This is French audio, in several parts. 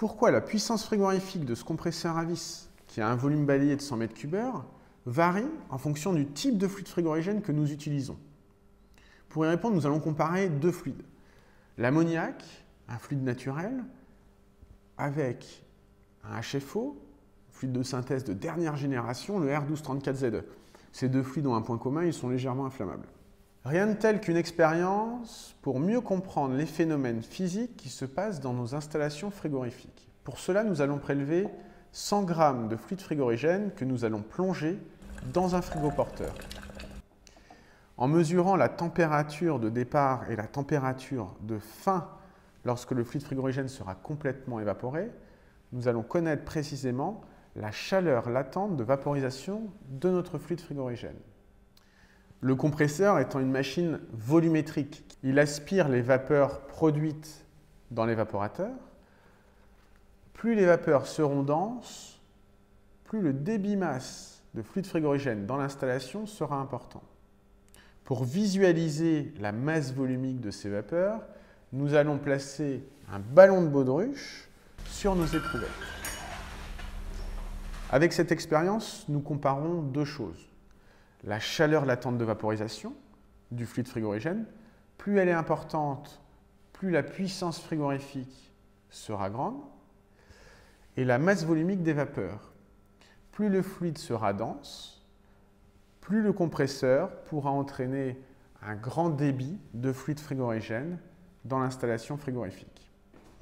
pourquoi la puissance frigorifique de ce compresseur à vis, qui a un volume balayé de 100 m3, varie en fonction du type de fluide frigorigène que nous utilisons. Pour y répondre, nous allons comparer deux fluides. L'ammoniac, un fluide naturel, avec un HFO, fluide de synthèse de dernière génération, le R1234ZE. Ces deux fluides ont un point commun, ils sont légèrement inflammables. Rien de tel qu'une expérience pour mieux comprendre les phénomènes physiques qui se passent dans nos installations frigorifiques. Pour cela, nous allons prélever 100 g de fluide frigorigène que nous allons plonger dans un frigoporteur. En mesurant la température de départ et la température de fin lorsque le fluide frigorigène sera complètement évaporé, nous allons connaître précisément la chaleur latente de vaporisation de notre fluide frigorigène. Le compresseur étant une machine volumétrique, il aspire les vapeurs produites dans l'évaporateur. Plus les vapeurs seront denses, plus le débit masse de fluide frigorigène dans l'installation sera important. Pour visualiser la masse volumique de ces vapeurs, nous allons placer un ballon de baudruche sur nos éprouvettes. Avec cette expérience, nous comparons deux choses. La chaleur latente de vaporisation du fluide frigorigène, plus elle est importante, plus la puissance frigorifique sera grande, et la masse volumique des vapeurs. Plus le fluide sera dense, plus le compresseur pourra entraîner un grand débit de fluide frigorigène dans l'installation frigorifique.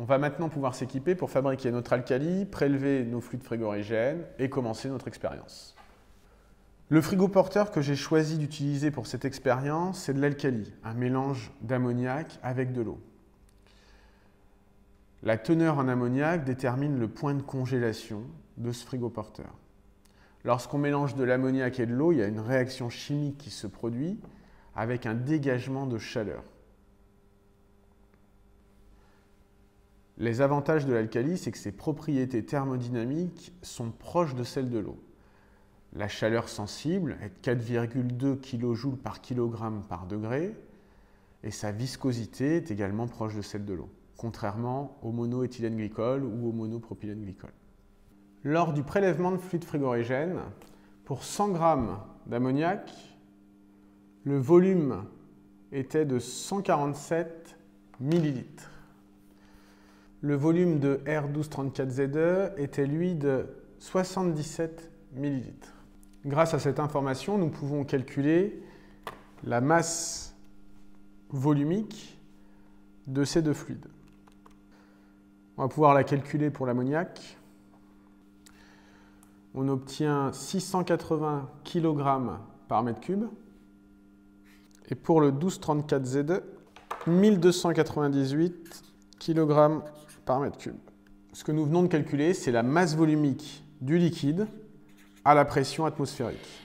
On va maintenant pouvoir s'équiper pour fabriquer notre alcali, prélever nos fluides frigorigènes et commencer notre expérience. Le frigoporteur que j'ai choisi d'utiliser pour cette expérience, c'est de l'alcali, un mélange d'ammoniac avec de l'eau. La teneur en ammoniac détermine le point de congélation de ce frigoporteur. Lorsqu'on mélange de l'ammoniac et de l'eau, il y a une réaction chimique qui se produit avec un dégagement de chaleur. Les avantages de l'alcali, c'est que ses propriétés thermodynamiques sont proches de celles de l'eau. La chaleur sensible est de 4,2 kJ par kg par degré et sa viscosité est également proche de celle de l'eau, contrairement au monoéthylène glycol ou au monopropylène glycol. Lors du prélèvement de fluide frigorigène, pour 100 g d'ammoniac, le volume était de 147 ml. Le volume de R1234ZE était lui de 77 ml. Grâce à cette information, nous pouvons calculer la masse volumique de ces deux fluides. On va pouvoir la calculer pour l'ammoniac. On obtient 680 kg par mètre cube. Et pour le 1234ZE, 1298 kg par mètre cube. Ce que nous venons de calculer, c'est la masse volumique du liquide à la pression atmosphérique.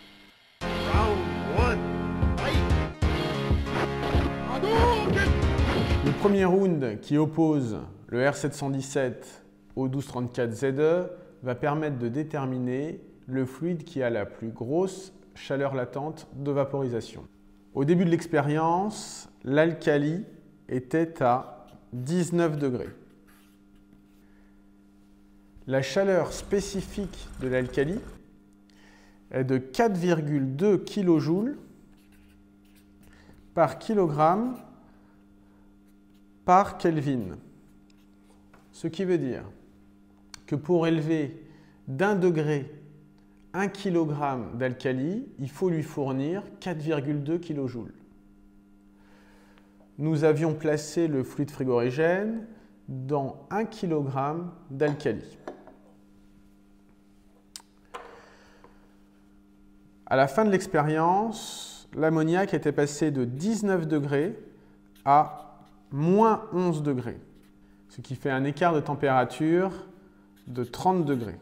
Le premier round qui oppose le R717 au 1234ZE va permettre de déterminer le fluide qui a la plus grosse chaleur latente de vaporisation. Au début de l'expérience, l'alcali était à 19 degrés. La chaleur spécifique de l'alcali est de 4,2 kJ par kilogramme par Kelvin. Ce qui veut dire que pour élever d'1 degré 1 kg d'alcali, il faut lui fournir 4,2 kJ. Nous avions placé le fluide frigorigène dans 1 kg d'alcali. À la fin de l'expérience, l'ammoniac était passé de 19 degrés à moins 11 degrés, ce qui fait un écart de température de 30 degrés.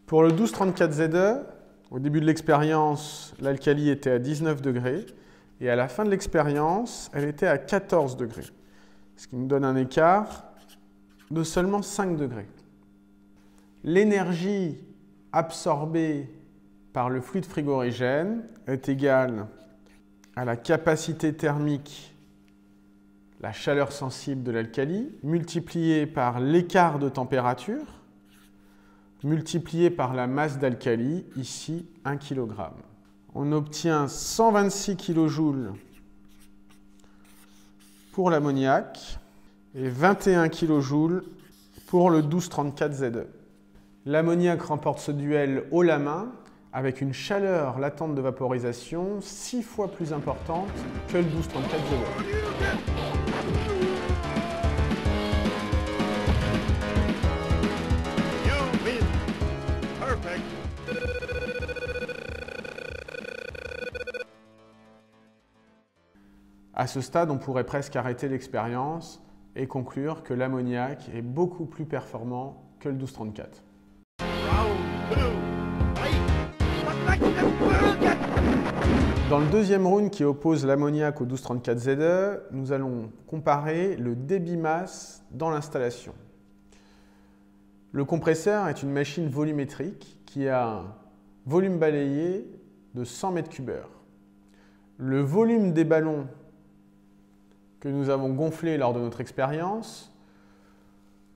Pour le 1234ZE, au début de l'expérience, l'alcali était à 19 degrés et à la fin de l'expérience, elle était à 14 degrés, ce qui nous donne un écart de seulement 5 degrés. L'énergie absorbée par le fluide frigorigène est égale à la capacité thermique la chaleur sensible de l'alcali, multiplié par l'écart de température, multiplié par la masse d'alcali, ici 1 kg. On obtient 126 kJ pour l'ammoniac et 21 kJ pour le 1234Ze. L'ammoniac remporte ce duel haut la main avec une chaleur latente de vaporisation 6 fois plus importante que le 1234Ze. À ce stade, on pourrait presque arrêter l'expérience et conclure que l'ammoniac est beaucoup plus performant que le 1234. Dans le deuxième round qui oppose l'ammoniac au 1234Ze, nous allons comparer le débit masse dans l'installation. Le compresseur est une machine volumétrique qui a un volume balayé de 100 m3. Le volume des ballons que nous avons gonflés lors de notre expérience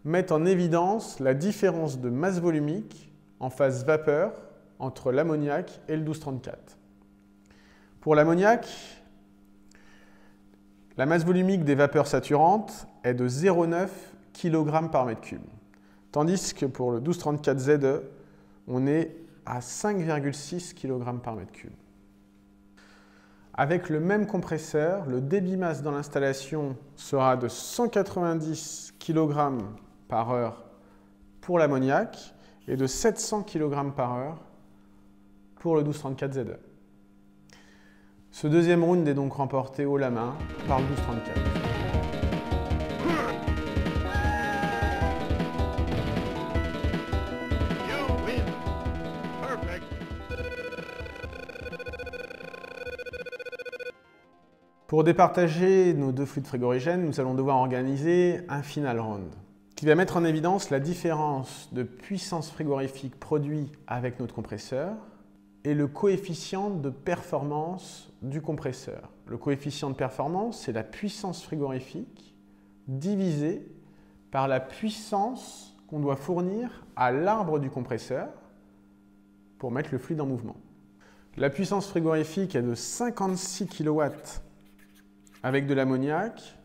met en évidence la différence de masse volumique en phase vapeur entre l'ammoniac et le 1234. Pour l'ammoniac, la masse volumique des vapeurs saturantes est de 0,9 kg par mètre cube, tandis que pour le 1234Ze, on est à 5,6 kg par mètre cube. Avec le même compresseur, le débit masse dans l'installation sera de 190 kg par heure pour l'ammoniac et de 700 kg par heure pour le 1234Ze. Ce deuxième round est donc remporté haut la main par le 1234. Pour départager nos deux fluides frigorigènes, nous allons devoir organiser un final round qui va mettre en évidence la différence de puissance frigorifique produite avec notre compresseur et le coefficient de performance du compresseur. Le coefficient de performance, c'est la puissance frigorifique divisée par la puissance qu'on doit fournir à l'arbre du compresseur pour mettre le fluide en mouvement. La puissance frigorifique est de 56 kW avec de l'ammoniac,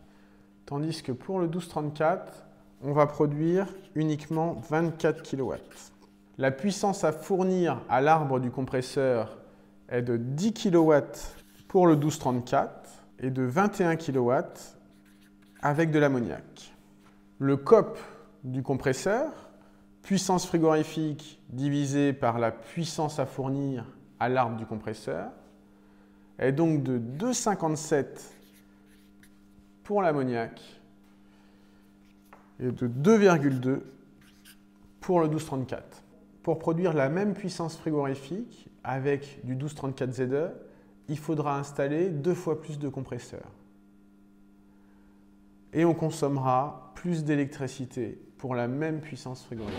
tandis que pour le 1234, on va produire uniquement 24 kW. La puissance à fournir à l'arbre du compresseur est de 10 kW pour le 1234 et de 21 kW avec de l'ammoniac. Le COP du compresseur, puissance frigorifique divisée par la puissance à fournir à l'arbre du compresseur, est donc de 2,57 pour l'ammoniac et de 2,2 pour le 1234. Pour produire la même puissance frigorifique avec du 1234Ze, il faudra installer 2 fois plus de compresseurs. Et on consommera plus d'électricité pour la même puissance frigorifique.